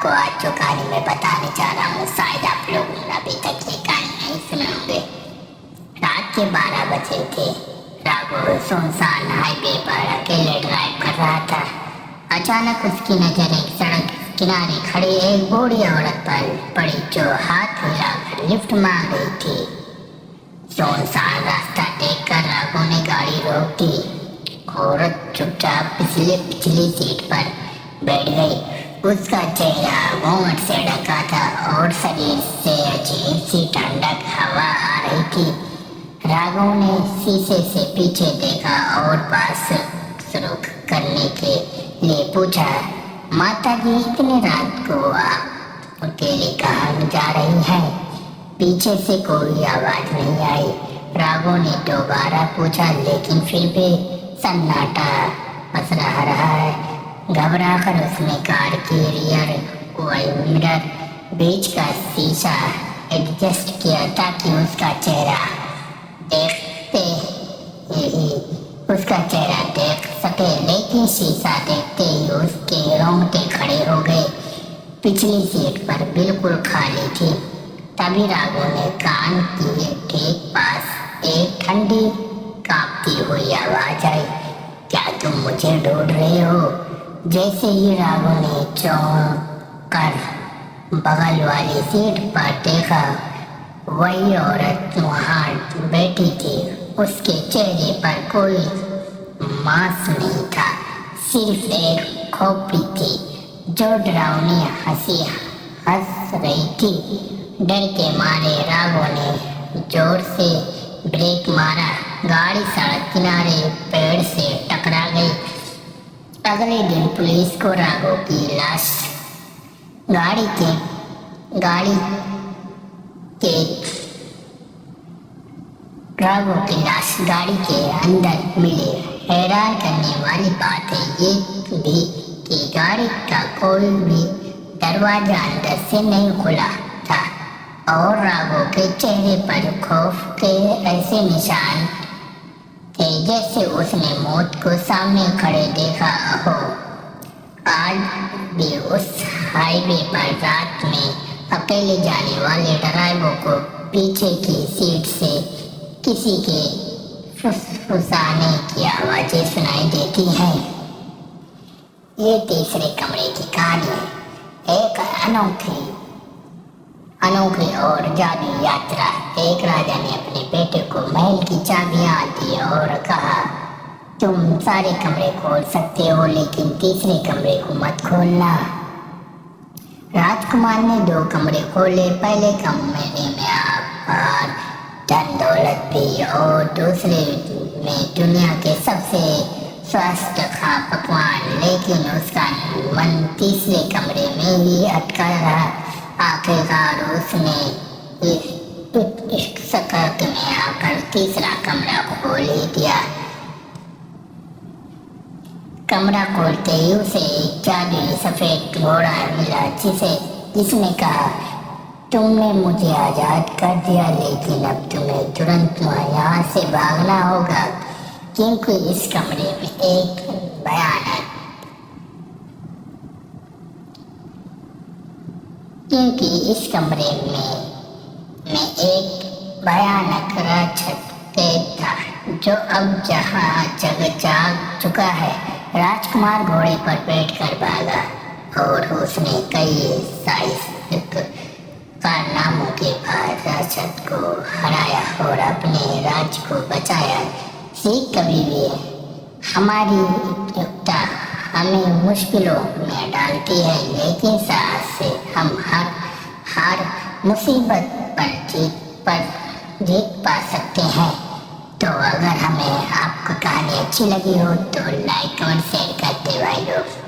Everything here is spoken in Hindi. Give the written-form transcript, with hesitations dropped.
आपको आज जो कहानी मैं बताने जा रहा हूँ शायद आप लोग अभी तक ये कहानी नहीं सुने होंगे। रात के 12 बजे थे। राघव सुनसान हाईवे पर अकेले ड्राइव कर रहा था। अचानक उसकी नजर एक सड़क किनारे खड़ी एक बूढ़ी औरत पर पड़ी जो हाथ हिलाकर लिफ्ट मांग रही थी। सुनसान रास्ता देखकर राघव ने गाड़ी रोक दी। औरत चुपचाप पिछली सीट पर बैठ गई। उसका चेहरा घूंघट से ढका था और शरीर से अजीब सी ठंडक हवा आ रही थी। राघव ने शीशे से पीछे देखा और पास शुरू करने के लिए पूछा, माता जी इतनी रात को आप अकेले कहाँ जा रही हैं? पीछे से कोई आवाज नहीं आई। राघव ने दोबारा पूछा लेकिन फिर भी सन्नाटा पसरा रहा है। घबरा कर उसने कार की रियर मिरर बीच का शीशा एडजस्ट किया ताकि उसका चेहरा देख सके, लेकिन शीशा देखते ही उसके रोंगटे खड़े हो गए। पिछली सीट पर बिल्कुल खाली थी। तभी राघव ने कान की ठीक पास एक ठंडी कांपती हुई आवाज आई, क्या तुम मुझे ढूंढ रहे हो? जैसे ही राघव ने चौंक कर बगल वाली सीट पर देखा, वही औरत वहाँ बैठी थी। उसके चेहरे पर कोई मांस नहीं था, सिर्फ एक खोपड़ी थी जो डरावनी हंसी हंस रही थी। डर के मारे राघव ने जोर से ब्रेक मारा। गाड़ी सड़क किनारे पेड़ से टकरा गई। अगले दिन पुलिस को राघव की लाश गाड़ी के अंदर मिली। हैरान करने वाली बात है ये भी कि गाड़ी का कोई भी दरवाजा अंदर से नहीं खुला था और राघव के चेहरे पर खौफ के ऐसे निशान थे जैसे उसने मौत को सामने खड़े देखा हो। आज भी उस हाईवे पर रात में अकेले जाने वाले ड्राइवर को पीछे की सीट से किसी के फुसफुसाने की आवाजें सुनाई देती हैं। ये तीसरे कमरे की कहानी है। एक अनोखी और जादू यात्रा। एक राजा ने अपने बेटे को महल की चाबियां दी और कहा, तुम सारे कमरे खोल सकते हो लेकिन तीसरे कमरे को मत खोलना। राजकुमार ने 2 कमरे खोले। पहले कमरे में आभार, धन दौलत भी और दूसरे में दुनिया के सबसे स्वादिष्ट पकवान। लेकिन उसका मन तीसरे कमरे में ही अटका रहा। आखिरकार उसने सकत में आकर तीसरा कमरा खोल ही दिया। कमरा खोलते ही उसे एक जादुई सफेद घोड़ा मिला जिसने कहा, तुमने मुझे आजाद कर दिया लेकिन अब तुम्हें तुरंत यहाँ से भागना होगा क्योंकि इस कमरे में एक भयानक राक्षस कैद था जो अब जग जाग चुका है। राजकुमार घोड़े पर बैठकर भागा और उसने कई साहसिक कारनामों के बाद राक्षस को हराया और अपने राज्य को बचाया। सीख कभी भी हमारी युक्ता हमें मुश्किलों में डालती है लेकिन साहस से हम हर मुसीबत पर जीत पा सकते हैं। तो अगर हमें आपको कहानी अच्छी लगी हो तो लाइक और शेयर करते भाई लोग।